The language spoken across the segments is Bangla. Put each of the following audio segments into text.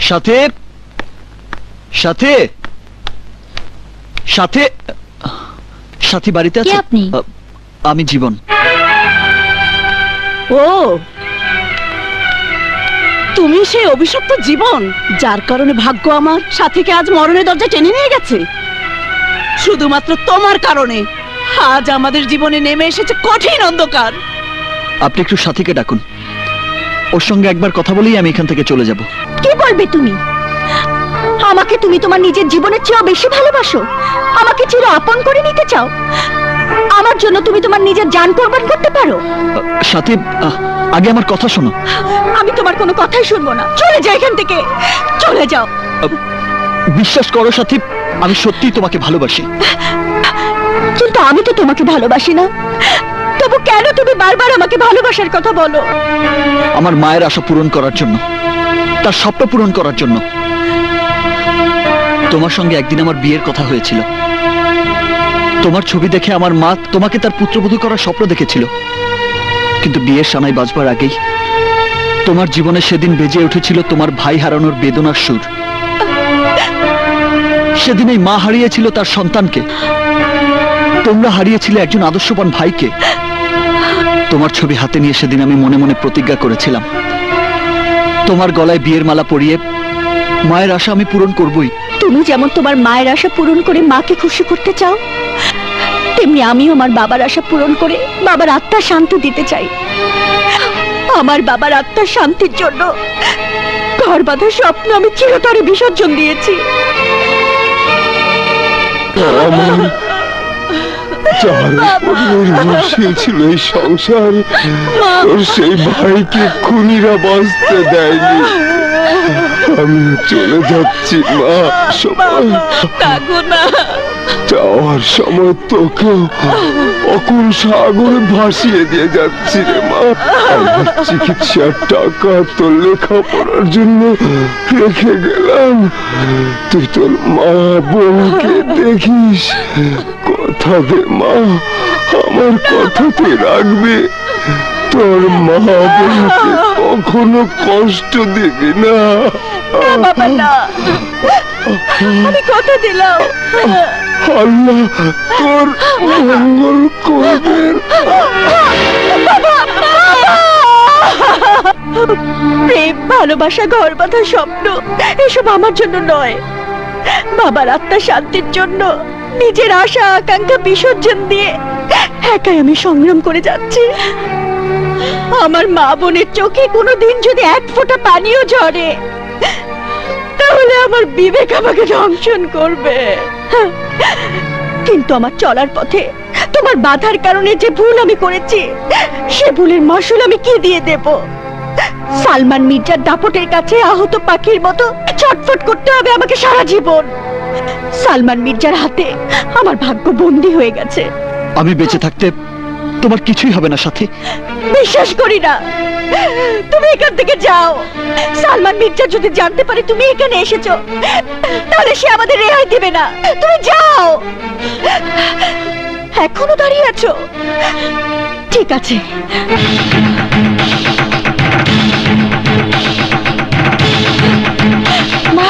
সাথে সাথে সাথে সাথী বাড়িতে আছে? আপনি? আমি জীবন। ও, তুমি সেই অভিশপ্ত জীবন, যার কারণে ভাগ্য আমার সাথীকে আজ মরণের দরজা টেনে নিয়ে গেছে। শুধুমাত্র তোমার কারণে আজ আমাদের জীবনে নেমে এসেছে কঠিন অন্ধকার। আপনি একটু সাথীকে ডাকুন, ওর সঙ্গে একবার কথা বলেই আমি এখান থেকে চলে যাব। কি বলবে তুমি? আমাকে তুমি তোমার নিজের জীবনের চেয়েও বেশি ভালোবাসো? আমাকে চির আপন করে নিতে চাও? আমার জন্য তুমি তোমার নিজের জান কোরবান করতে পারো? সাথী, আগে আমার কথা শোনো। আমি তোমার কোনো কথাই শুনবো না। চলে যাও এখান থেকে, চলে যাও। বিশ্বাস করো সাথী, আমি সত্যিই তোমাকে ভালোবাসি। কিন্তু আমি তো তোমাকে ভালোবাসি না। তবু কেন তুমি বারবার আমাকে ভালোবাসার কথা বলো? আমার মায়ের আশা পূরণ করার জন্য, তার স্বপ্ন পূরণ করার জন্য। তোমার সঙ্গে একদিন আমার বিয়ের কথা হয়েছিল। তোমার ছবি দেখে আমার মা তোমাকে তার পুত্রবধূ করার স্বপ্ন দেখেছিল। কিন্তু বিয়ের সানাই বাজবার আগেই তোমার জীবনে সেদিন বেজে উঠেছিল তোমার ভাই হারানোর বেদনার সুর। সেদিন এই মা হারিয়েছিল তার সন্তানকে, তোমরা হারিয়েছিলে একজন আদর্শবান ভাইকে। তোমার ছবি হাতে নিয়ে সেদিন আমি মনে মনে প্রতিজ্ঞা করেছিলাম, তোমার গলায় বিয়ের মালা পরিয়ে মায়ের আশা আমি পূরণ করবই। তুমি যেমন তোমার মায়ের আশা পূরণ করে মাকে খুশি করতে চাও, তেমনি আমিও আমার বাবার আশা পূরণ করে বাবার আত্মার শান্তি দিতে চাই। আমার বাবার আত্মার শান্তির জন্য ঘর বাঁধার স্বপ্ন আমি চিরতরে বিসর্জন দিয়েছি। নির্ভরশীল ছিল এই সংসার, তোর সেই ভাইকে খুনিরা বাঁচতে দেয়নি। আমি চলে যাচ্ছি মা। যাওয়ার সময় তোকে অকুল সাগরে ভাসিয়ে দিয়ে যাচ্ছি রে মা। আমার চিকিৎসার টাকা তোর লেখাপড়ার জন্য রেখে গেলাম। তুই তোর মা বোনকে দেখিস। কথা দে মা, আমার কথা তুই রাখবি। তোর মা বোনকে কখনো কষ্ট দিবি না। বাবা না, আমি কথা দিলাম। আল্লাহ তোর মঙ্গল করবেন। প্রেম, ভালোবাসা, ঘর বাঁধার স্বপ্ন এসব আমার জন্য নয়। বাবার আত্মার শান্তির জন্য নিজের আশা আকাঙ্ক্ষা বিসর্জন দিয়ে একাই আমি সংগ্রাম করে যাচ্ছি। আমার মা বোনের চোখে কোনোদিন যদি এক ফোঁটা পানিও ঝরে, তাহলে আমার বিবেক আমাকে দংশন করবে। কিন্তু আমার চলার পথে তোমার বাধার কারণে যে ভুল আমি করেছি, সে ভুলের মাসুল আমি কি দিয়ে দেব? সালমান মির্জার দাপটের কাছে আহত পাখির মতো ছটফট করতে হবে আমাকে সারা জীবন। সালমান মির্জার হাতে আমার ভাগ্য বন্দী হয়ে গেছে। আমি বেঁচে থাকতে তোমার কিছুই হবে না সাথী। বিশ্বাস করি না। তুমি এখান থেকে যাও। সালমান মির্জা যদি জানতে পারে তুমি এখানে এসেছো, তাহলে সে আমাদের রেহাই দিবে না। তুমি যাও। এখনো দাঁড়িয়ে আছো? ঠিক আছে। মা,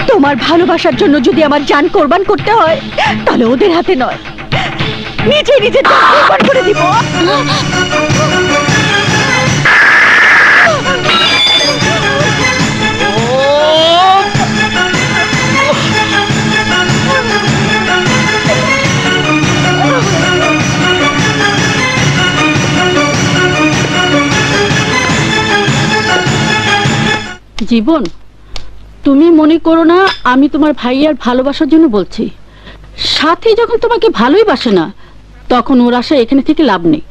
তোমার ভালোবাসার জন্য যদি আমার জান কোরবান করতে হয়, তাহলে ওদের হাতে নয়, নিজে নিজে জান কোরবান করে দিব। জীবন, তুমি মনে করো না আমি তোমার ভাইয়ার ভালোবাসার জন্য বলছি। সাথী যখন তোমাকে ভালোই বাসে না, তখন ওর আশা এখানে থেকে লাভ নেই।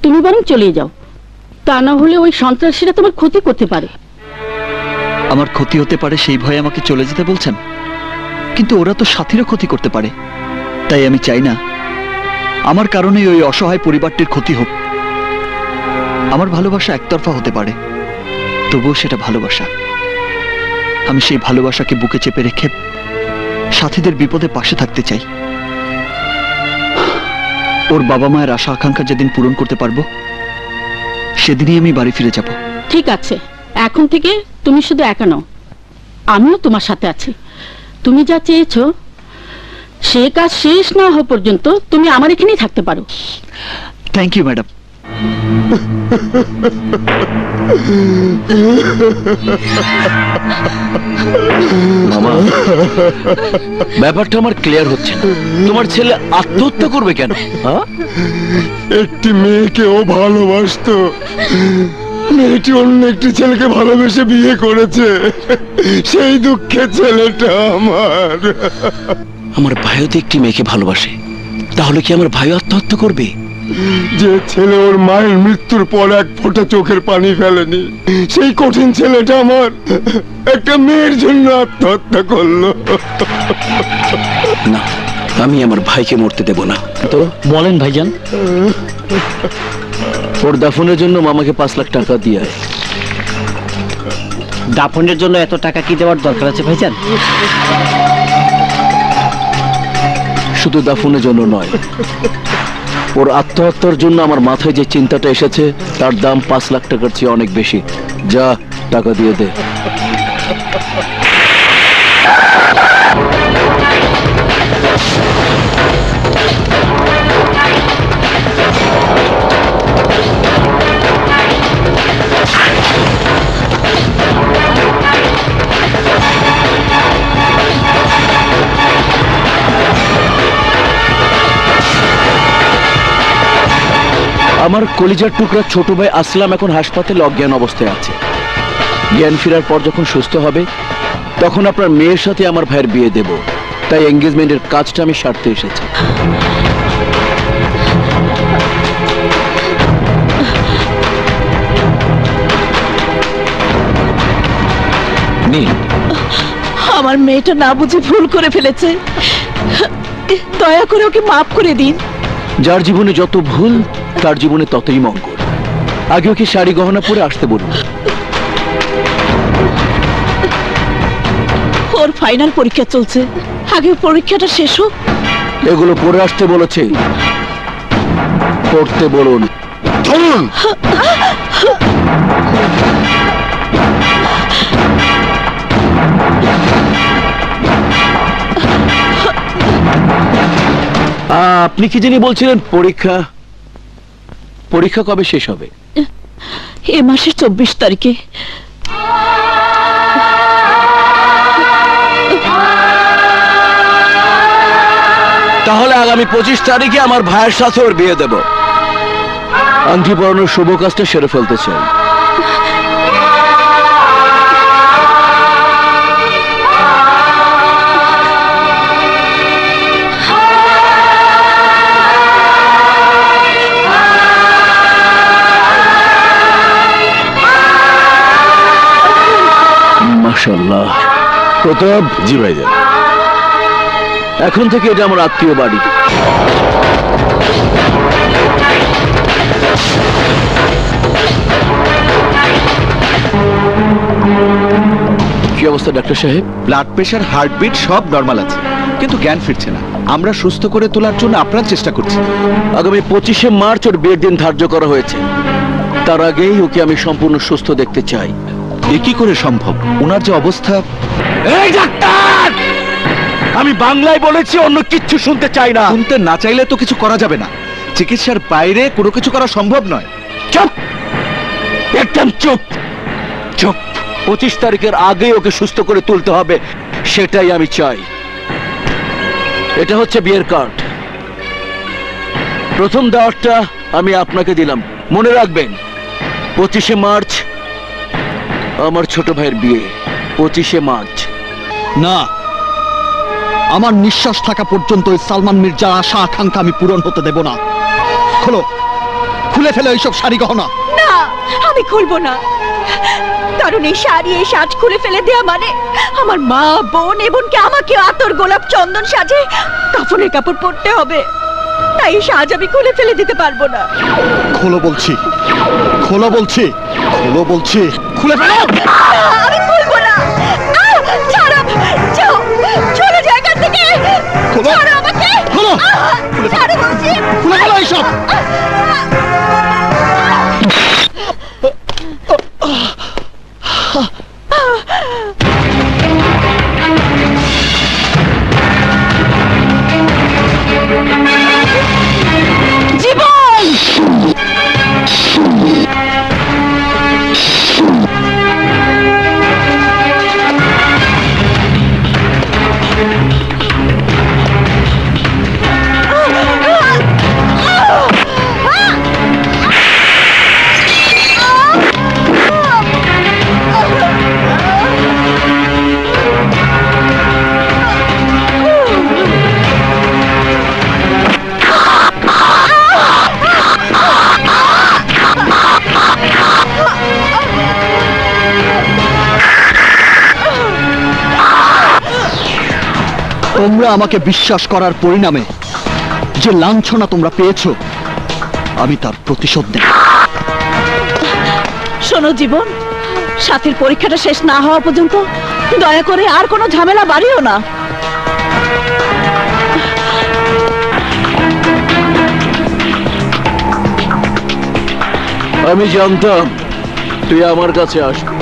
তুমি বরং চলে যাও, তা না হলে ওই সন্ত্রাসীরা তোমার ক্ষতি করতে পারে। আমার ক্ষতি হতে পারে সেই ভয়ে আমাকে চলে যেতে বলছেন? কিন্তু ওরা তো সাথীরও ক্ষতি করতে পারে। তাই আমি চাই না আমার কারণে ওই অসহায় পরিবারটির ক্ষতি হোক। আমার ভালোবাসা একতরফা হতে পারে, তবুও সেটা ভালোবাসা। আমি সেই ভালোবাসাকে বুকে চেপে রেখে সাথীদের বিপদে পাশে থাকতে চাই। ওর বাবা মায়ের আশা আকাঙ্ক্ষা যেদিন পূরণ করতে পারবো, সেদিনই আমি বাড়ি ফিরে যাব। ঠিক আছে, এখন থেকে তুমি শুধু একা নও, আমিও তোমার সাথে আছি। তুমি যা চেয়েছো সে কাজ শেষ না হওয়া পর্যন্ত তুমি আমার এখানেই থাকতে পারো। Thank you madam. মামা, ব্যাপারটা আমার ক্লিয়ার হচ্ছে না। তোমার ছেলে আত্মহত্যা করবে কেন? একটি মেয়েকে ও ভালোবাসতো, মেয়েটি অন্য একটি ছেলেকে ভালোবেসে বিয়ে করেছে, সেই দুঃখে ছেলেটা আমার। আমার ভাইও তো একটি মেয়েকে ভালোবাসে, তাহলে কি আমার ভাই আত্মহত্যা করবে? যে ছেলে ওর মায়ের মৃত্যুর পর এক ফোঁটা চোখের পানি ফেলেনি, সেই কঠিন ছেলেটা আমার একটা মেয়ের জন্য আত্মহত্যা করলো। না, আমি আমার ভাইকে মরতে দেব না। তো বলেন ভাইজান। ওর দাফনের জন্য মামাকে 5 লাখ টাকা দিয়ে আয়। দাফনের জন্য এত টাকা কি দেওয়ার দরকার আছে ভাইজান? শুধু দাফনের জন্য নয়, ওর আত্মহত্যার জন্য আমার মাথায় যে চিন্তাটা এসেছে তার দাম 5 লাখ টাকার চেয়ে অনেক বেশি। যা, টাকা দিয়ে দে। আমার কলিজার টুকরা ছোট ভাই আসলাম এখন হাসপাতালে অজ্ঞান অবস্থায় আছে। জ্ঞান ফেরার পর যখন সুস্থ হবে তখন আপনার মেয়ের সাথে আমার ভাইয়ের বিয়ে দেব। তাই এঙ্গেজমেন্টের কাজটা আমি সারতে এসেছি। আমার মেয়েটা না বুঝে ভুল করে ফেলেছে, দয়া করে ওকে মাফ করে দিন। যার জীবনে যত ভুল তার জীবনে ততই মঙ্গল। আগে ওকে শাড়ি গহনা পরে আসতে বলুন। ওর ফাইনাল পরীক্ষা চলছে, আগে পরীক্ষাটা শেষ হোক। এগুলো পরে আসতে বলেছে, পড়তে বলুন। চলুন। আপনি কি জানি বলছিলেন পরীক্ষা পরীক্ষা কবে শেষ হবে? এ মাসের 24 তারিখে। তাহলে আগামী 25 তারিখে আমার ভাইয়ের সাথে ওর বিয়ে দেব। আংটি পরানোর শুভ কাজটা সেরে ফেলতে চাই। মাশাআল্লাহ। প্রতাপ। জি ভাইজান। এখন থেকে এটা আমার আত্মীয় বাড়ি। কি অবস্থা ডাক্তার সাহেব? ব্লাড প্রেশার, হার্টবিট সব নরমাল আছে, কিন্তু জ্ঞান ফিরছে না। আমরা সুস্থ করে তোলার জন্য আপ্রাণ চেষ্টা করছি। আগামী 25শে মার্চ ওর বিয়ের দিন ধার্য করা হয়েছে। তার আগেই ওকে আমি সম্পূর্ণ সুস্থ দেখতে চাই। এ কি করে সম্ভব? ওনার যে অবস্থা। এই ডাক্তার, আমি বাংলায় বলেছি, অন্য কিচ্ছু শুনতে চাই না। শুনতে না চাইলে তো কিছু করা যাবে না। চিকিৎসার বাইরে কোনো কিছু করা সম্ভব নয়। চুপ, একদম চুপ চুপ। 25 তারিখের আগে ওকে সুস্থ করে তুলতে হবে, সেটাই আমি চাই। এটা হচ্ছে বিয়ের কার্ড। প্রথম দাওয়াতটা আমি আপনাকে দিলাম, মনে রাখবেন। 25শে মার্চ আমার ছোট ভাইয়ের বিয়ে। 25শে মার্চ। না, আমার নিঃশ্বাস থাকা পর্যন্ত ওই সালমান মির্জার আশা আকাঙ্ক্ষা আমি পূরণ হতে দেব না। খোলো, খুলে ফেলে ওইসব শাড়ি গহনা। না, আমি খুলবো না, কারণ এই শাড়ি, এই সাজ খুলে ফেলে দেয়া মানে আমার মা, বোন এমনকি আমাকে আতর, গোলাপ, চন্দন সাজে কাফনের কাপড় পরতে হবে। তাই এই সাজ আমি খুলে ফেলে দিতে পারবো না। খোলো বলছি, খোলো বলছি, খোলো বলছি, খুলে ফেলো। আমি খুলবো না। ছাড়ো, যাও, চলে যাও এখান থেকে। খোলো, ছাড়ো আমাকে। খোলো, ছাড়ো বলছি। খুলে ফেলো এইসব। তোমরা আমাকে বিশ্বাস করার পরিণামে যে লাঞ্ছনা তোমরা পেয়েছো, আমি তার প্রতিশোধ নেব। শোনো জীবন, সাথীর পরীক্ষাটা শেষ না হওয়া পর্যন্ত দয়া করে আর কোনো ঝামেলা বাড়িও না। আমি জানতাম তুই আমার কাছে আসবি।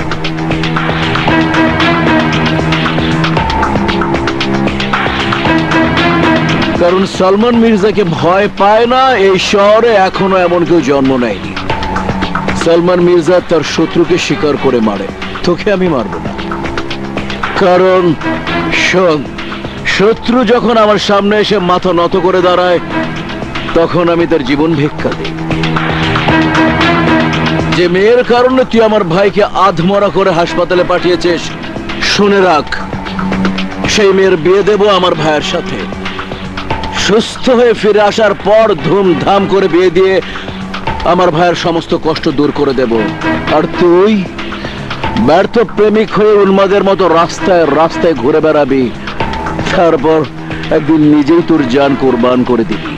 কারণ সালমান মির্জাকে ভয় পায় না এই শহরে এখনো এমন কেউ জন্ম নেয়নি। সালমান মির্জা তার শত্রুকে শিকার করে মারে, তোকে আমি মারব না। কারণ শোন, শত্রু যখন আমার সামনে এসে মাথা নত করে দাঁড়ায় তখন আমি তার জীবন ভিক্ষা দিই। যে মেয়ের কারণে তুই আমার ভাইকে আধমরা করে হাসপাতালে পাঠিয়েছিস, শুনে রাখ, সেই মেয়ের বিয়ে দেব আমার ভাইয়ের সাথে। সুস্থ হয়ে ফিরে আসার পর ধুমধাম করে বিয়ে দিয়ে আমার ভাইয়ের সমস্ত কষ্ট দূর করে দেব। আর তুই ব্যর্থ প্রেমিক হয়ে উন্মাদের মতো রাস্তায় রাস্তায় ঘুরে বেড়াবি, তারপর একদিন নিজেই তোর জান কোরবান করে দিবি।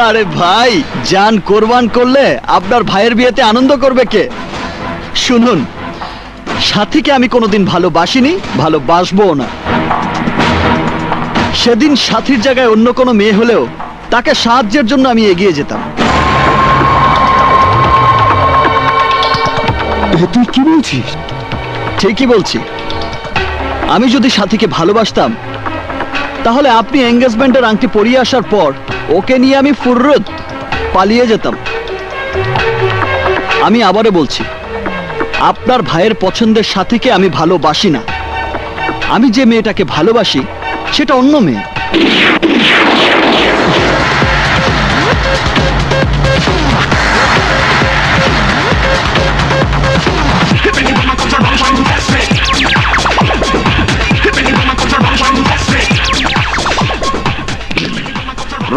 আরে ভাই, জান কোরবান করলে আপনার ভাইয়ের বিয়েতে আনন্দ করবে কে? শুনুন, সাথীকে আমি কোনোদিন ভালোবাসিনি, ভালোবাসবও না। সেদিন সাথীর জায়গায় অন্য কোনো মেয়ে হলেও তাকে সাহায্যের জন্য আমি এগিয়ে যেতাম। তুই কি বলছিস? ঠিকই বলছি। আমি যদি সাথীকে ভালোবাসতাম তাহলে আপনি এঙ্গেজমেন্টের আংটি পরিয়ে আসার পর ওকে নিয়ে আমি ফুররত পালিয়ে যেতাম। আমি আবারও বলছি, আপনার ভাইয়ের পছন্দের সাথীকে আমি ভালোবাসি না। আমি যে মেয়েটাকে ভালোবাসি সেটা অন্য মেয়ে।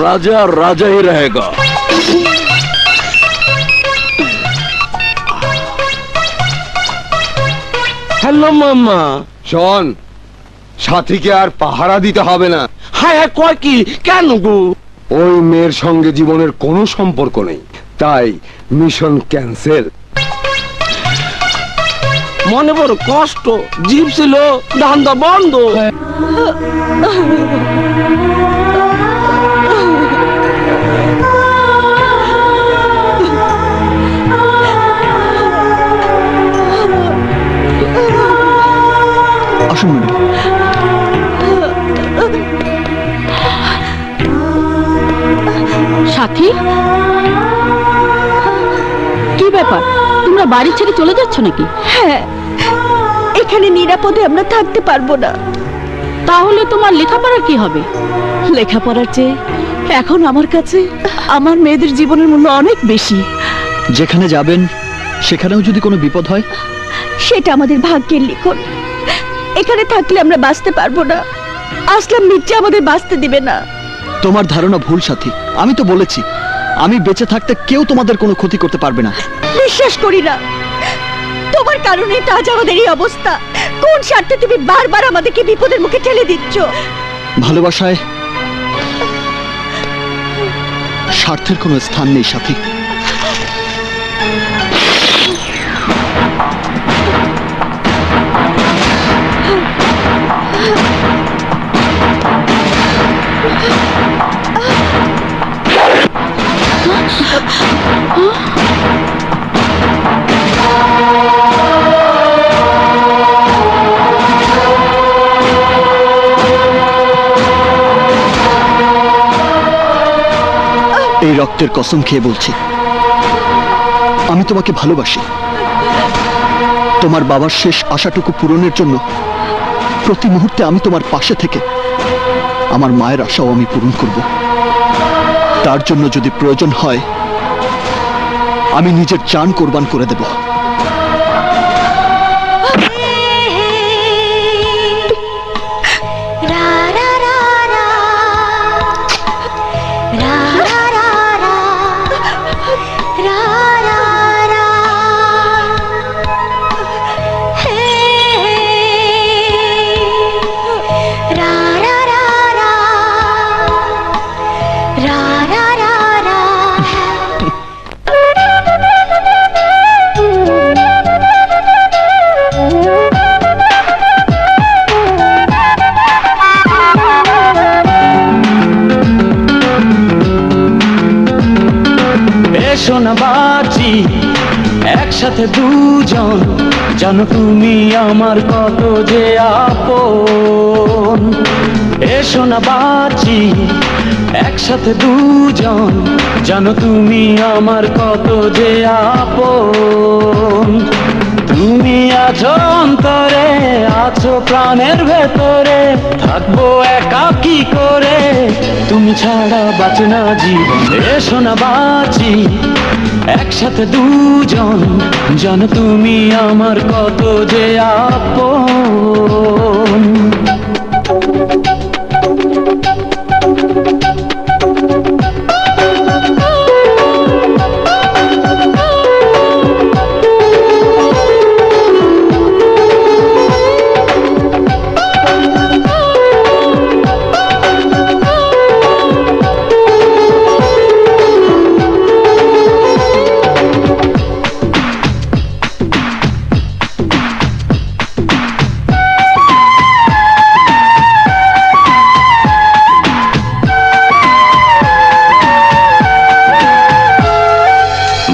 राजा राजा ही रहेगा। হ্যালো মামা। শোন, সাথীকে আর পাহারা দিতে হবে না। হ্যাঁ হ্যাঁ, কয় কি? কেন গো? ওই মেয়ের সঙ্গে জীবনের কোনো সম্পর্ক নেই, তাই মিশন ক্যান্সেল। মনে বড় কষ্ট, জিপ ছিল, ধান্দা বন্ধ। আসুন ম্যাডাম। সাথী, কি ব্যাপার, তোমরা বাড়ি ছেড়ে চলে যাচ্ছ নাকি? হ্যাঁ, এখানে নিরাপদে আমরা থাকতে পারবো না। তাহলে তোমার লেখাপড়ার কি হবে? লেখাপড়ার চেয়ে এখন আমার কাছে আমার মেয়েদের জীবনের মূল্য অনেক বেশি। যেখানে যাবেন সেখানেও যদি কোনো বিপদ হয়, সেটা আমাদের ভাগ্যের লিখন। এখানে থাকলে আমরা বাঁচতে পারবো না। আসলাম মির্জা আমাদের বাঁচতে দিবে না। তোমার ধারণা ভুল সাথী। আমি তো বলেছি, আমি বেঁচে থাকতে কেউ তোমাদের কোনো ক্ষতি করতে পারবে না। বিশ্বাস করি না, তোমার কারণে তো আজ আমাদের এই অবস্থা। কোন স্বার্থে তুমি বারবার আমাদেরকে বিপদের মুখে ঠেলে দিচ্ছ? ভালোবাসায় স্বার্থের কোনো স্থান নেই সাথী। এই রক্তের কসম খেয়ে বলছি, আমি তোমাকে ভালোবাসি। তোমার বাবার শেষ আশাটুকু পূরণের জন্য প্রতি মুহূর্তে আমি তোমার পাশে থেকে আমার মায়ের আশাও আমি পূরণ করব। তার জন্য যদি প্রয়োজন হয় আমি নিজের জান কোরবান করে দেব। সোনা বাজি একসাথে দুজন, জানো তুমি আমার কত যে আপন। এ সোনা বাজি একসাথে দুজন, জানো তুমি আমার কত যে আপন। তুমি আছো অন্তরে, আছো প্রাণের ভেতরে, থাকবো একা কি করে, তুমি ছাড়া বাঁচে না জীবন। এ সোনা বাজি একসাথে দুজন, জানো তুমি আমার কত যে আপন।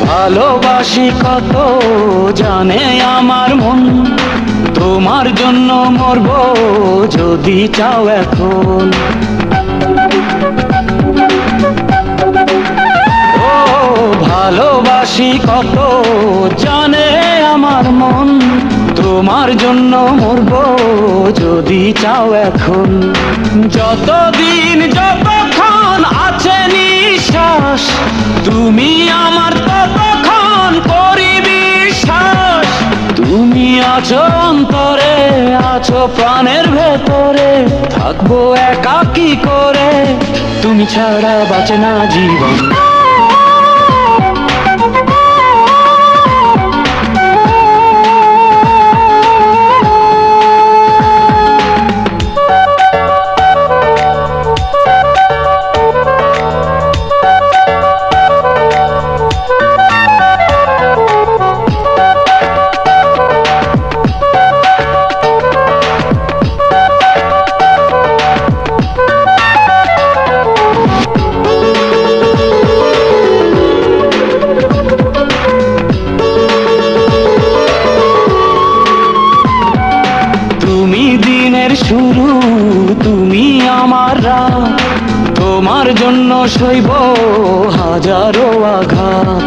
ভালোবাসি কত জানে আমার মন, তোমার জন্য মরবো যদি চাও এখন। ও ভালোবাসি কত জানে আমার মন, তোমার জন্য মরবো যদি চাও এখন। যতদিন যতক্ষণ আছে নিঃশ্বাস, তুমি আমার ততক্ষণ করি বিশ্বাস। তুমি আছো অন্তরে, আছো প্রাণের ভেতরে, থাকবো একা কি করে, তুমি ছাড়া বাঁচে না জীবন। শুরু তুমি আমার রাত, তোমার জন্য সইব হাজারো আঘাত।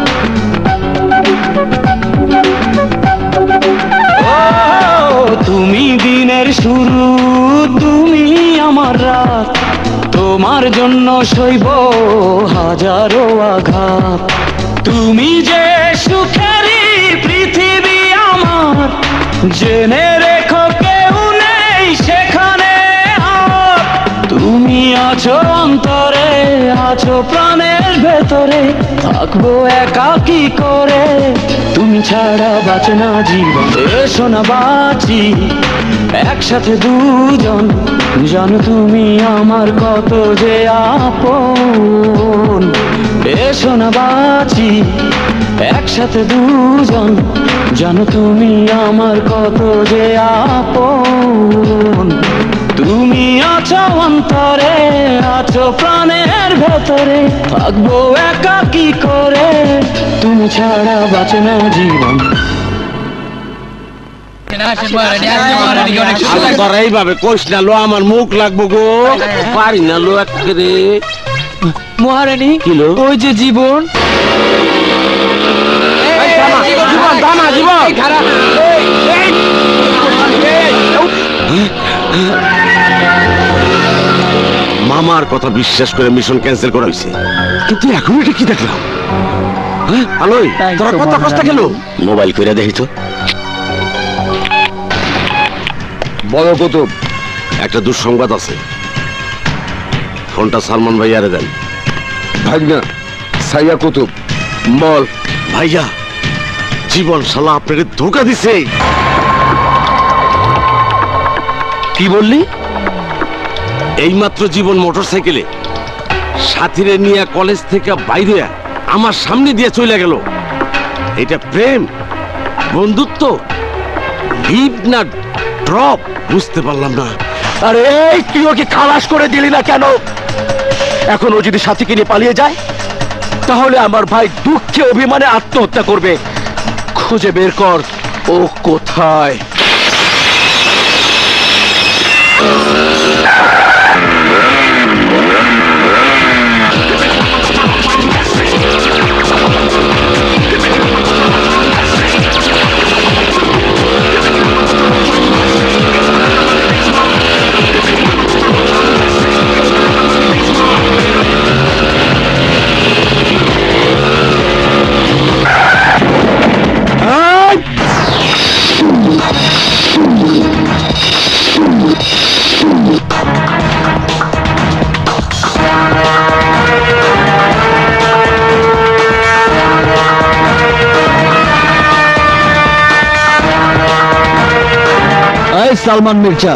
তুমি দিনের শুরু, তুমি আমার রাত, তোমার জন্য সইব হাজারো আঘাত। তুমি যে সুখেরই পৃথিবী আমার, জেনে রেখো কেউ নেই সেখানে আর। তুমি আছো অন্তরে, আছো প্রাণের ভেতরে, থাকবো একা কি করে, তুমি ছাড়া বাঁচে না জীবন। এসো না বাঁচি একসাথে দুজন, জানো তুমি আমার কত যে আপন। এসো না বাঁচি একসাথে দুজন, জানো তুমি আমার কত যে আপন। তুমি আছো অন্তরে, আছো প্রাণের ভেতরে, থাকবো একা কি করে, তুমি ছাড়া বাঁচে না জীবন। এইভাবে কোষ না লো, আমার মুখ লাগবো গো, পারি না লো একেবারে। মহারানী কিলো ওই যে জীবন, আমার কথা বিশ্বাস করে মিশন ক্যান্সেল করা হয়েছে, কিন্তু এখন এটা কি দেখলাম? হ্যাঁ আলোই, তোরা কত কষ্ট গেল? মোবাইল করে দেখি তো। বড় কুতুব, একটা দুঃসংবাদ আছে, ফোনটা সালমান ভাইয়ারে দেন। ভাগনা সাইয়া কুতুব। বল ভাইয়া, জীবন শালা আপনাকে ধোকা দিছে। কি বললি? এইমাত্র জীবন মোটরসাইকেলে সাথীরে নিয়ে কলেজ থেকে বাইরে আমার সামনে দিয়ে চলে গেল। এটা প্রেম, বন্ধুত্ব, হিপ না ড্রপ বুঝতে পারলাম না। আরে তুই ওকে খালাস করে দিলি না কেন? এখন ও যদি সাথীকে নিয়ে পালিয়ে যায়, তাহলে আমার ভাই দুঃখে অভিমানে আত্মহত্যা করবে। খুঁজে বের কর ও কোথায়। সালমান মির্জা,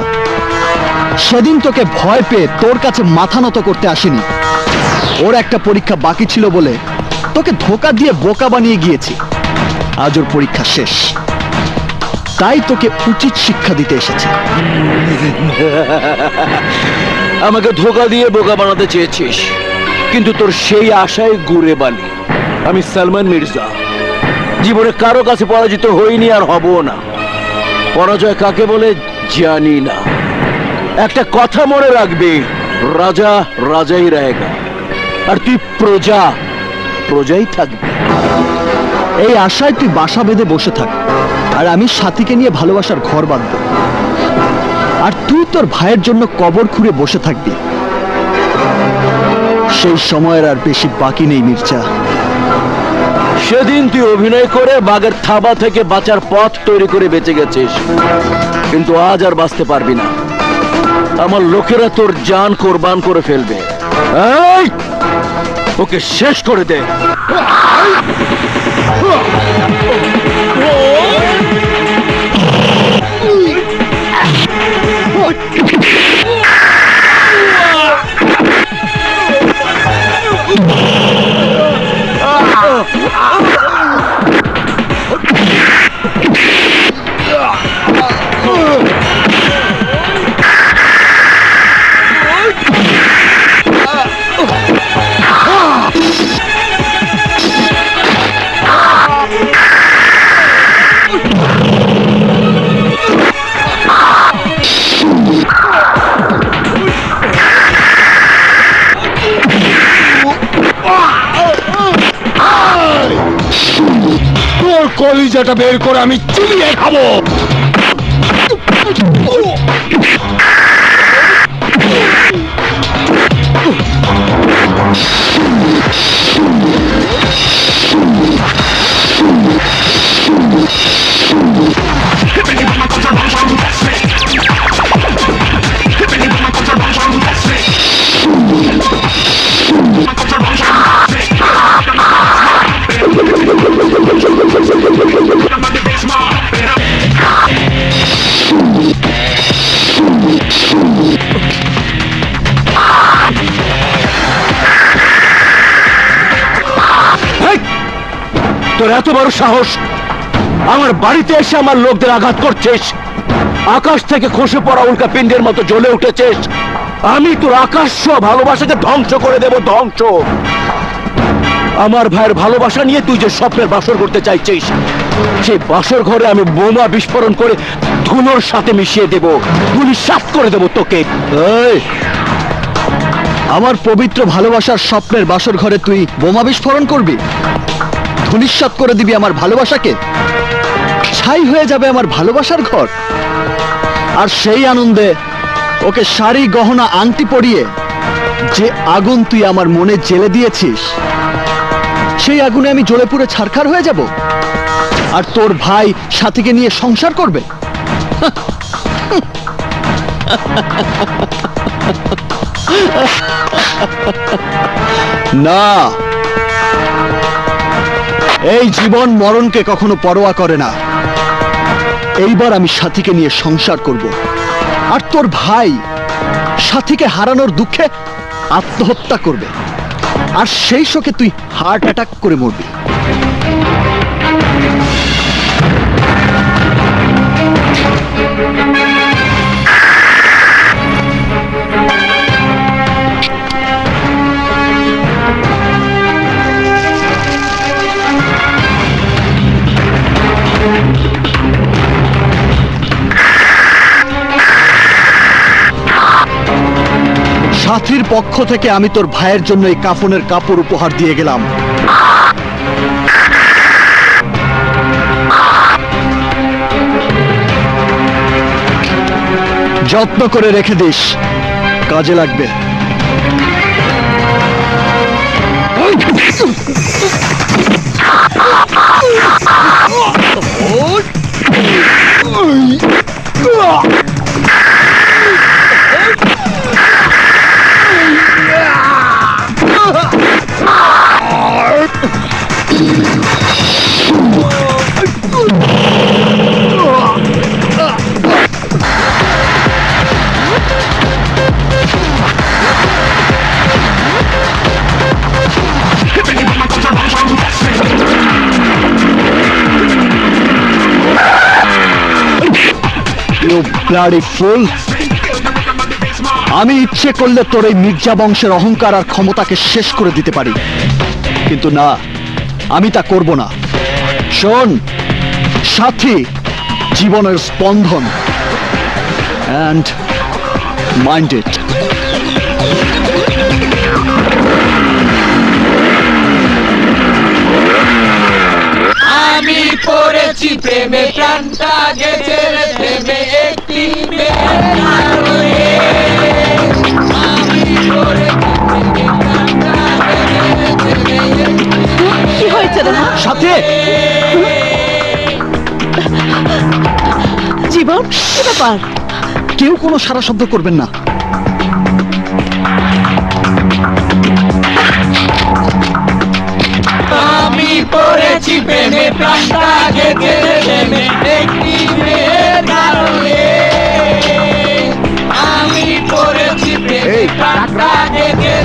সেদিন তোকে ভয় পেয়ে তোর কাছে মাথা নত করতে আসেনি। ওর একটা পরীক্ষা বাকি ছিল বলে তোকে ধোকা দিয়ে বোকা বানিয়ে গিয়েছি। আজ ওর পরীক্ষা শেষ, তাই তোকে উচিত শিক্ষা দিতে এসেছি। আমাকে ধোকা দিয়ে বোকা বানাতে চেয়েছিস, কিন্তু তোর সেই আশায় গুড়ে বানি। আমি সালমান মির্জা, জীবনে কারো কাছে পরাজিত হইনি আর হবো না। পরাজয় কাকে বলে জানি না। একটা কথা মনে রাখবি, রাজা রাজাই রহেগা, আর তুই প্রজা প্রজাই থাকবি। এই আশায় তুই বাসা বেঁধে বসে থাক, আর আমি সাথীকে নিয়ে ভালোবাসার ঘর বাঁধব। আর তুই তোর ভাইয়ের জন্য কবর খুঁড়ে বসে থাকবি। সেই সময়ের আর বেশি বাকি নেই মির্জা। সেদিন তুই অভিনয় করে বাঘের থাবা থেকে বাঁচার পথ তৈরি করে বেঁচে গেছিস, কিন্তু আজ আর বাঁচতে পারবি না। আমার লোকেরা তোর জান কোরবান করে ফেলবে। এই, ওকে শেষ করে দে। তোর কলিজাটা বের করে আমি চিবিয়ে খাবো। তোর এত বড় সাহস, আমার বাড়িতে এসে আমার লোকদের আঘাত করছিস। আকাশ থেকে খসে পড়া উল্কা পিণ্ডের মতো জ্বলে উঠেছিস। আমি তোর আকাশ ভালোবাসাকে ধ্বংস করে দেব, ধ্বংস। আমার ভাইয়ের ভালোবাসা নিয়ে তুই যে স্বপ্নের বাসর করতে চাইছিস, সেই বাসর ঘরে আমি বোমা বিস্ফোরণ করে ধুলোর সাথে মিশিয়ে দেব, ধুলিসাৎ করে দেব তোকে। এই, আমার পবিত্র ভালোবাসার স্বপ্নের বাসর ঘরে তুই বোমা বিস্ফোরণ করবি? ধূলিসাৎ করে দিবি আমার ভালোবাসাকে? ছাই হয়ে যাবে আমার ভালোবাসার ঘর। আর সেই আনন্দে ওকে শাড়ি গহনা আংটি পরিয়ে যে আগুন তুই আমার মনে জ্বেলে দিয়েছিস, সেই আগুনে আমি জ্বলে পুড়ে ছারখার হয়ে যাব, আর তোর ভাই সাথীকে নিয়ে সংসার করবে? না, এই জীবন মরণকে কখনো পরোয়া করে না। এইবার আমি সাথীকে নিয়ে সংসার করব, আর তোর ভাই সাথীকে হারানোর দুঃখে আত্মহত্যা করবে, আর সেই শোকে তুই হার্ট অ্যাটাক করে মরবি। সাথীর পক্ষ থেকে আমি তোর ভাইয়ের জন্য এই কাফনের কাপড় উপহার দিয়ে গেলাম। যত্ন করে রেখে দিস, কাজে লাগবে। ব্লাডি ফুল, আমি ইচ্ছে করলে তোর এই মির্জা বংশের অহংকার আর ক্ষমতাকে শেষ করে দিতে পারি, কিন্তু না, আমি তা করব না। শোন, সাথী জীবনের স্পন্দন, অ্যান্ড মাইন্ড ইট। আমি পড়েছি প্রেমে, প্রাণটা গেছে প্রেমে একটি কি হয়েছে রে? সাথী, জীবন, কি ব্যাপার? কেউ কোনো সারা শব্দ করবেন না। আমি পড়েছি প্রেমে, প্রাণটা গেছে প্রেমে একটি মেয়ের কারণে। আমি পড়েছি প্রেমে, প্রাণটা গেছে।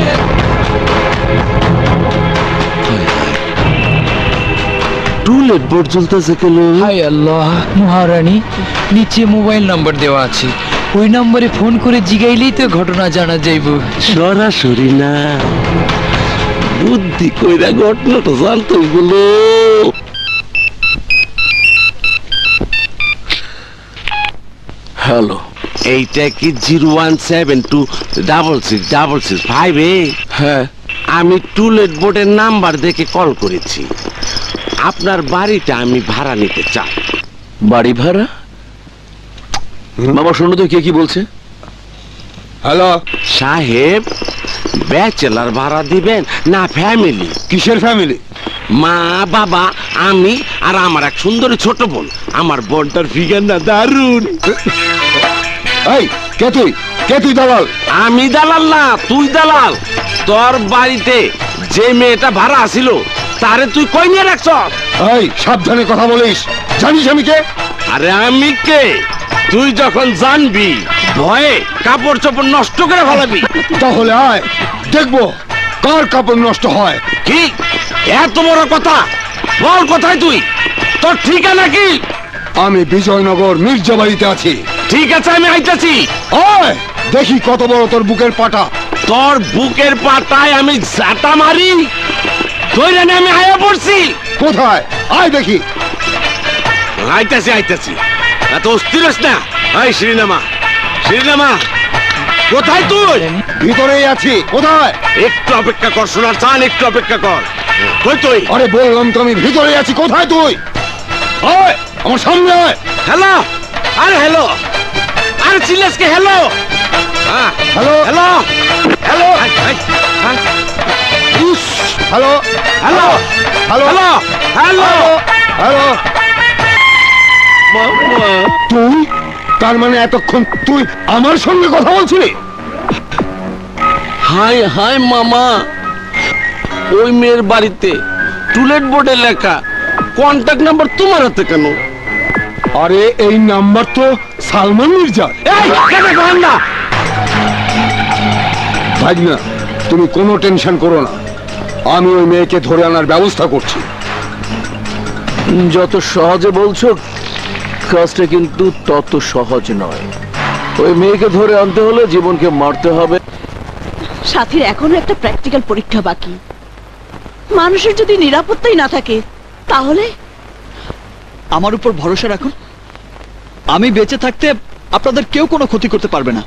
টুলেট বোর্ড চলতেছে কেন? হাই আল্লাহ, মহারানী নিচে মোবাইল নাম্বার দেওয়া আছে, ওই নম্বরে ফোন করে জিগাইলেই তো ঘটনা জানা যাইব। সরাসরি না, বুদ্ধি কইরা ঘটনাটা জানতে বলো। হ্যালো, এইটা কি 017266655? হ্যাঁ, আমি টুলেট বোর্ডের নাম্বার দেখে কল করেছি। আপনার বাড়িটা আমি ভাড়া নিতে চাই। বাড়ি ভাড়া? মামা শোনো তো কে কি বলছে। হ্যালো সাহেব, ব্যাচেলার ভাড়া দিবেন না ফ্যামিলি? কিসের ফ্যামিলি? মা, বাবা, আমি আর আমার এক সুন্দরী ছোট বোন। আমার বোনটার ফিগার না দারুন। এই কে তুই? কে তুই দালাল? আমি দালাল না, তুই দালাল। তোর বাড়িতে যে মেয়েটা ভাড়া আসিল তারে তুই কই নিয়ে রাখছ? এই সাবধানে কথা বলিস, জানিস আমি কে? আরে আমি কে তুই যখন জানবি ভয়ে কাপড় চোপড় নষ্ট করে ফেলাবি। তাহলে আয়, দেখবো কার কাপড় নষ্ট হয়। কি এত বড় কথা? বল কোথায় তুই, তোর ঠিকানা কি? আমি বিজয়নগর মির্জাবাড়িতে আছি। ঠিক আছে, আমি আইতাছি। আয় দেখি কত বড় তোর বুকের পাটা। তোর বুকের পাতায় আমি জাতা মারি? তুই জানি আমি আয়া পড়ছি। কোথায়? আয় দেখি। আইতাছি আইতাছি, এত অস্থির হস না। এই শ্রীনামা, শ্রীনামা, কোথায় তুই? ভিতরেই আছি। কোথায়? একটু অপেক্ষা কর সোনার চান, একটু অপেক্ষা কর। কই তুই? আরে বললাম তো আমি ভিতরে আছি। কোথায় তুই? আয় আমার সামনে আয়। হ্যালো, আরে হ্যালো, আরে চিল্লাসকে hello. Hello hello hello hello hello hello hello hello তুই তার মানে এতক্ষণ তুই আমার সঙ্গে কথা বলছিলি? হাই হাই মামা, ওই মেয়ের বাড়িতে টুলেট বোর্ডে লেখা, কন্টাক্ট নাম্বার তোমার হাতে কেন? আরে এই নাম্বার তো সালমান মির্জা। ভাই না, তুমি কোনো টেনশন করো না, আমি ওই মেয়েকে ধরে আনার ব্যবস্থা করছি। যত সহজে বলছো কাজটা কিন্তু তত সহজ নয়। ওই মেয়েকে ধরে আনতে হলে জীবনকে মারতে হবে। সাথীর এখনো একটা প্র্যাকটিক্যাল পরীক্ষা বাকি। মানুষের যদি নিরাপত্তাই না থাকে তাহলে? আমার উপর ভরসা রাখুন, আমি বেঁচে থাকতে আপনাদের কেউ কোনো ক্ষতি করতে পারবে না।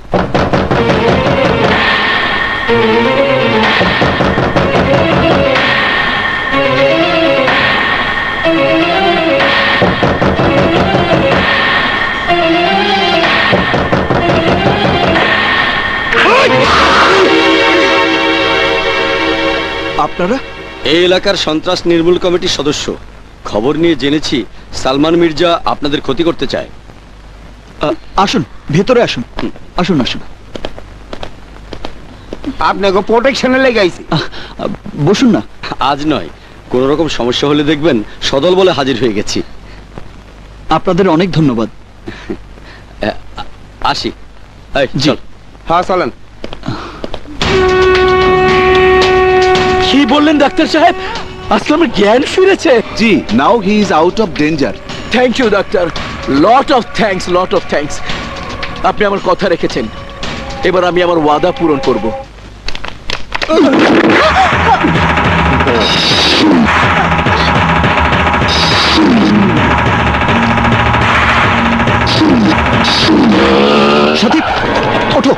আপনারা? এই এলাকার সন্ত্রাস নির্মূল কমিটির সদস্য। খবর নিয়ে জেনেছি সালমান মির্জা আপনাদের ক্ষতি করতে চায়। আসুন ভেতরে আসুন, আসুন আসুন। আপনাকে প্রোটেকশনে লেগাইছি। বসুন না। আজ নয়, কোনো রকম সমস্যা হলে দেখবেন সদল বলে হাজির হয়ে গেছি। আপনাদের অনেক ধন্যবাদ। আসি। চল। হ্যাঁ চলেন। কি বললেন ডাক্তার সাহেব? আসলামের জ্ঞান ফিরেছে? জি, now he is out of danger. Thank you doctor, lot of thanks. আপনি আমার কথা রেখেছেন, এবার আমি আমার ওয়াদা পূরণ করব। সাথী ওঠো।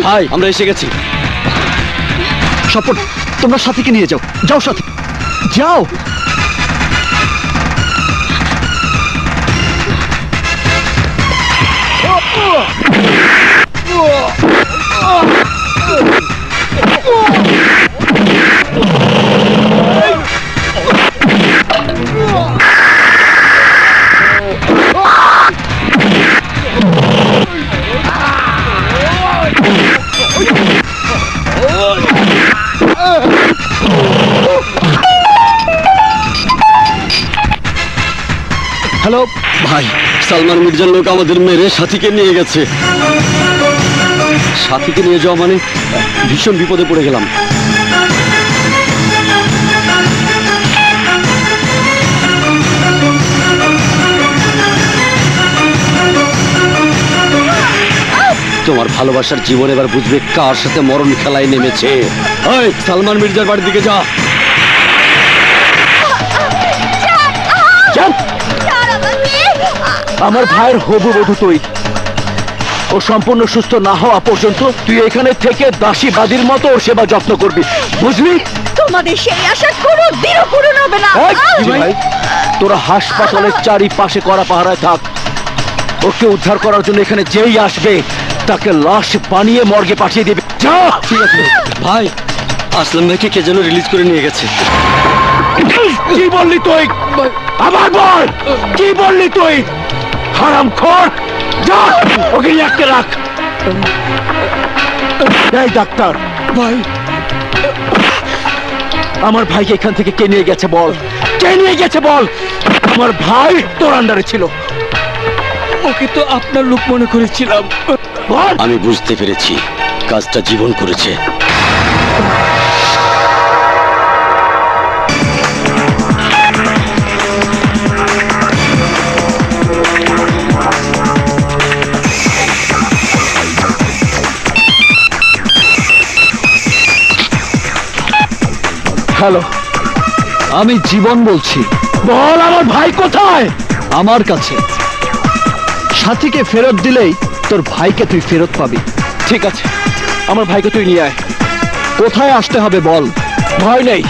হাই, আমরা এসে গেছি। স্বপন, তোমরা সাথীকে নিয়ে যাও। যাও সাথী, যাও। হ্যালো ভাই, সালমান মির্জার লোক আমাদের মেরে সাথীকে নিয়ে গেছে। সাথীকে নিয়ে যাওয়া মানে ভীষণ বিপদে পড়ে গেলাম। তোমার ভালোবাসার জীবন এবার বুঝবে কার সাথে মরণ খেলায় নেমেছে। ওই সালমান মির্জার বাড়ির দিকে যা। আমার ভাইয়ের হবু বধূ তুই। ও সম্পূর্ণ সুস্থ না হওয়া পর্যন্ত তুই এখানে থেকে দাসী বাদীর মতো ওর সেবা যত্ন করবি, বুঝলি? তোমাদের সেই আশা কোনোদিনও পূরণ হবে না। ভাই, তোরা হাসপাতালের চারিপাশে করা পাহারায় থাক। ওকে উদ্ধার করার জন্য এখানে যেই আসবে তাকে লাশ বানিয়ে মর্গে পাঠিয়ে দিবি। যা। ঠিক আছে ভাই, আসলাম ভাইকে কে যেন রিলিজ করে নিয়ে গেছে। কি বললি তুই? আবার বল, কি বললি তুই? হারামখোর, যা ওকে একটা রাখ। এই ডাক্তার ভাই, আমার ভাইকে এখান থেকে কে নিয়ে গেছে বল? কে নিয়ে গেছে বল? আমার ভাই তোর আন্ডারে ছিল। ওকে তো আপনার লোক মনে করেছিলাম। আমি বুঝতে পেরেছি কাজটা জীবন করেছে। হ্যালো, আমি জীবন বলছি। বল আমার ভাই কোথায়? আমার কাছে। সাথীকে ফেরত দিলেই তোর ভাইকে তুই ফেরত পাবি। ঠিক আছে, আমার ভাইকে তুই নিয়ে আয়। কোথায় আসতে হবে বল। ভয় নেই,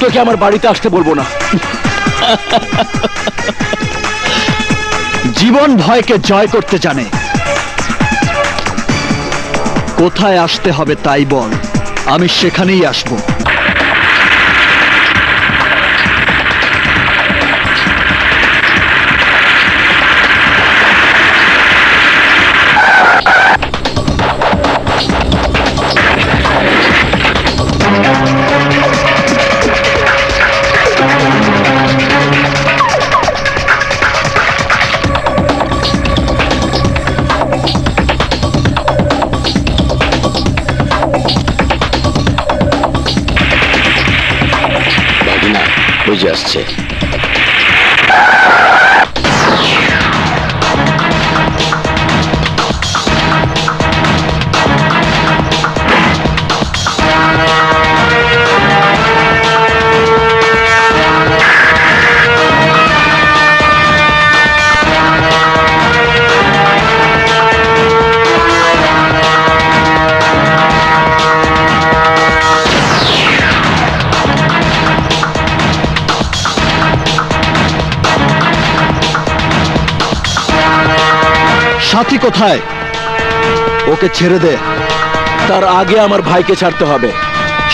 তোকে আমার বাড়িতে আসতে বলবো না। জীবন ভয়কে জয় করতে জানে। কোথায় আসতে হবে তাই বল, আমি সেখানেই আসবো। বুঝে আসছে। সাথী কোথায়? ওকে ছেড়ে দে। তার আগে আমার ভাইকে ছাড়তে হবে।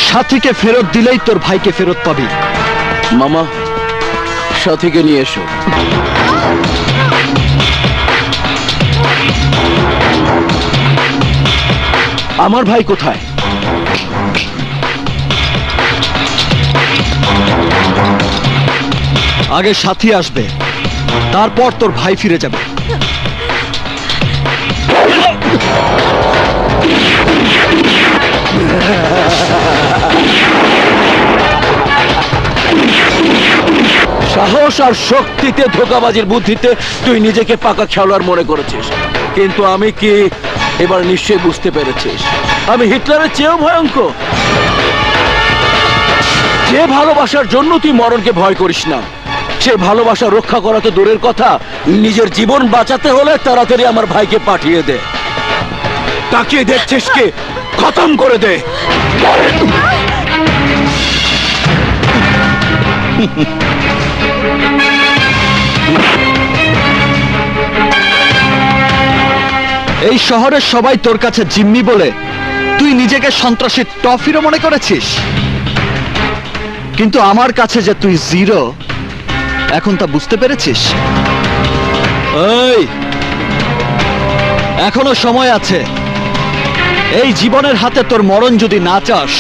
সাথীকে ফেরত দিলেই তোর ভাইকে ফেরত পাবি। মামা, সাথীকে নিয়ে এসো। আমার ভাই কোথায়? আগে সাথী আসবে, তারপর তোর ভাই ফিরে যাবে। সাহস আর শক্তিতে, ধোঁকাবাজির বুদ্ধিতে তুই নিজেকে পাকা খেলোয়াড় মনে করেছিস, কিন্তু আমি কি এবার নিশ্চয়ই বুঝতে পেরেছিস আমি হিটলারের চেয়েও ভয়ঙ্কর। যে ভালোবাসার জন্য তুই মরণকে ভয় করিস না, সে ভালোবাসা রক্ষা করা তো দূরের কথা, নিজের জীবন বাঁচাতে হলে তাড়াতাড়ি আমার ভাইকে পাঠিয়ে দে। তাকিয়ে দেখছিস কি? খতম করে দে। এই শহরের সবাই তোর কাছে জিম্মি বলে তুই নিজেকে সন্ত্রাসী টফিরও মনে করেছিস, কিন্তু আমার কাছে যে তুই জিরো, এখন তা বুঝতে পেরেছিস? এই, এখনো সময় আছে। এই জীবনের হাতে তোর মরণ যদি না চাস,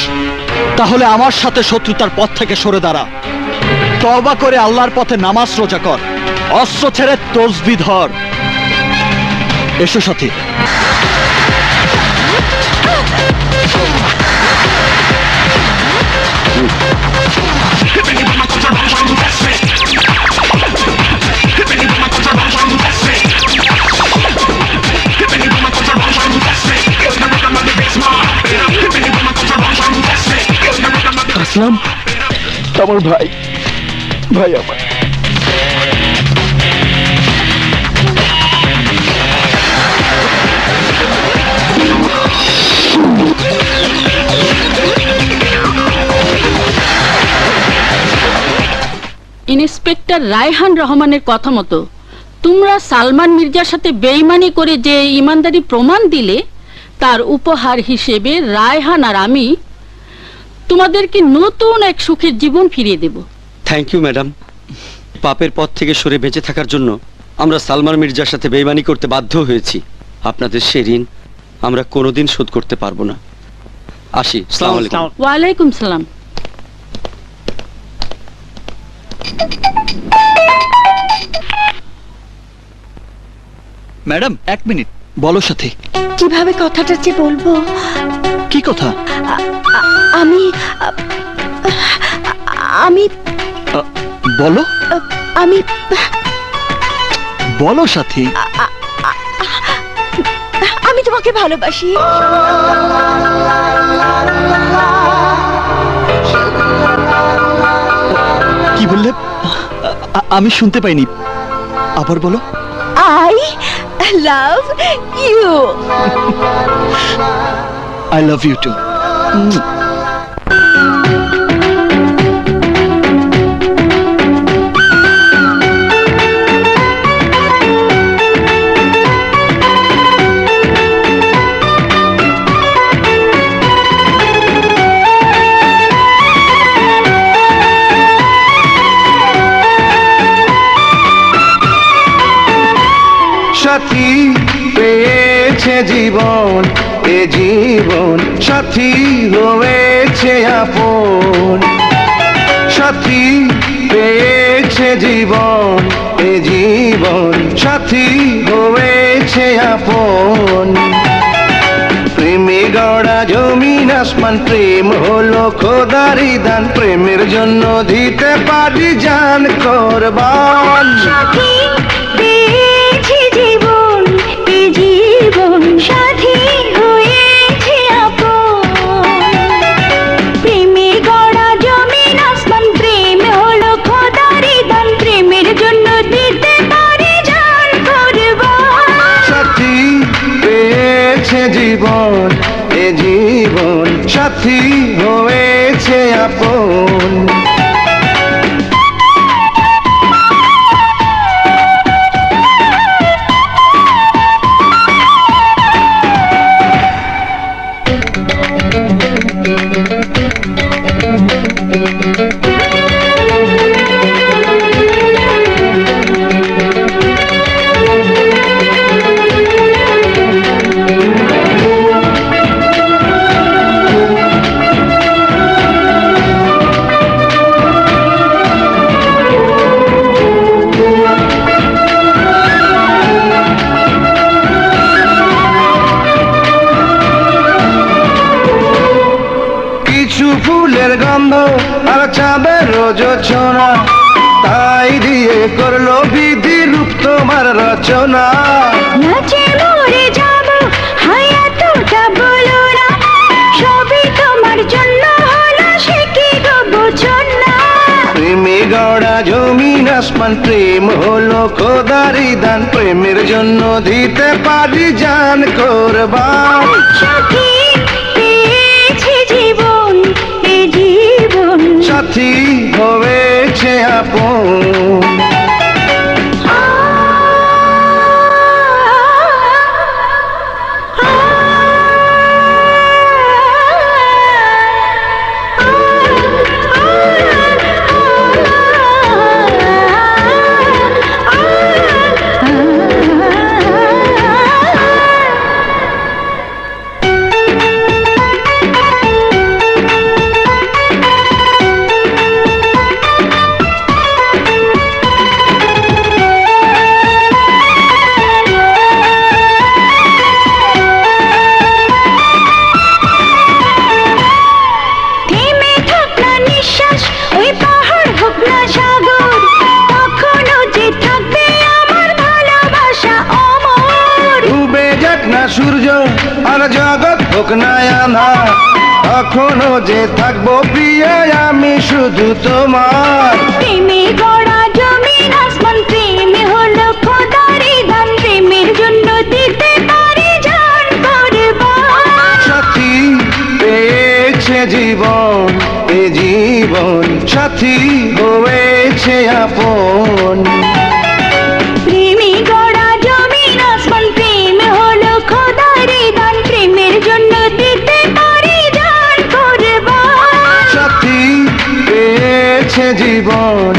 তাহলে আমার সাথে শত্রুতার পথ থেকে সরে দাঁড়া। তওবা করে আল্লাহর পথে নামাজ রোজা কর, অস্ত্র ছেড়ে তসবিহ ধর। এসো সাথী। আসলাম, আমার ভাই, ভাই আমার। ইন্সপেক্টর রায়হান রহমানের কথা মতো তোমরা সালমান মির্জার সাথে বেইমানি করে যে ইমানদারি প্রমাণ দিলে, তার উপহার হিসেবে রায়হান আর আমি তোমাদেরকে নতুন এক সুখের জীবন ফিরিয়ে দেব। Thank you madam. পাপের পথ থেকে সরে বেঁচে থাকার জন্য আমরা সালমান মির্জার সাথে বেইমানি করতে বাধ্য হয়েছি। আপনাদের সে ঋণ আমরা কোনোদিন শোধ করতে পারবো না। আসি। আসসালামু আলাইকুম। ওয়ালাইকুম সালাম। Madam, 1 minute. বলো সাথী। কিভাবে কথাটা যে বলবো। কি কথা? আমি আমি বলো আমি বলো সাথী। আমি তোমাকে ভালোবাসি। কি বললে? আমি শুনতে পাইনি, আবার বলো। I love you. I love you too. সাথী পেয়েছে জীবন, এ জীবন সাথী হয়েছে আপন। সাথী পেয়েছে জীবন, এ জীবন সাথী হয়েছে আপন। প্রেমে গড়া জমিন আসমান, প্রেম হলো খোদারি দান, প্রেমের জন্য দিতে পারি জান কোরবান। সাথী পেয়েছে জীবন, এ জীবন সাথী হয়েছে আপন। প্রেমে গড়া জমিন আসমান, প্রেম হলো খোদারি দান, প্রেমের জন্য দিতে পারি জান কোরবান। সাথী পেয়েছে জীবন, এ জীবন সাথী হয়েছে আপন। ফুলের গন্ধ আর চাঁদের রোজনা, তাই দিয়ে করলো বিধি রূপ তোমার রচনা। নাচে মরে যাব হায়াতটা বলো না, সবই তোমার জন্য হলো সে কি গো বুঝো না। প্রেমে গড়া জমিন আসমান, প্রেম হলো খোদারি দান, প্রেমের জন্য দিতে পারি জান কোরবান। সাথী পেয়েছে জীবন, এ জীবন সাথী হয়েছে আপন। সূর্য আর জগৎ হোক না আঁধার, এখনো যে থাকবো প্রিয় আমি শুধু তোমার। প্রেমে গড়া জমিন আসমান, প্রেমে হলো খোদারি দান, প্রেমের জন্য দিতে পারি জান কোরবান। সাথী পেয়েছে জীবন, এ জীবন সাথী হয়েছে আপন। প্রেমে গড়া জমিন আসমান, প্রেম হলো খোদারি দান, প্রেমের জন্য দিতে পারি জান কোরবান। সাথী পেয়েছে জীবন,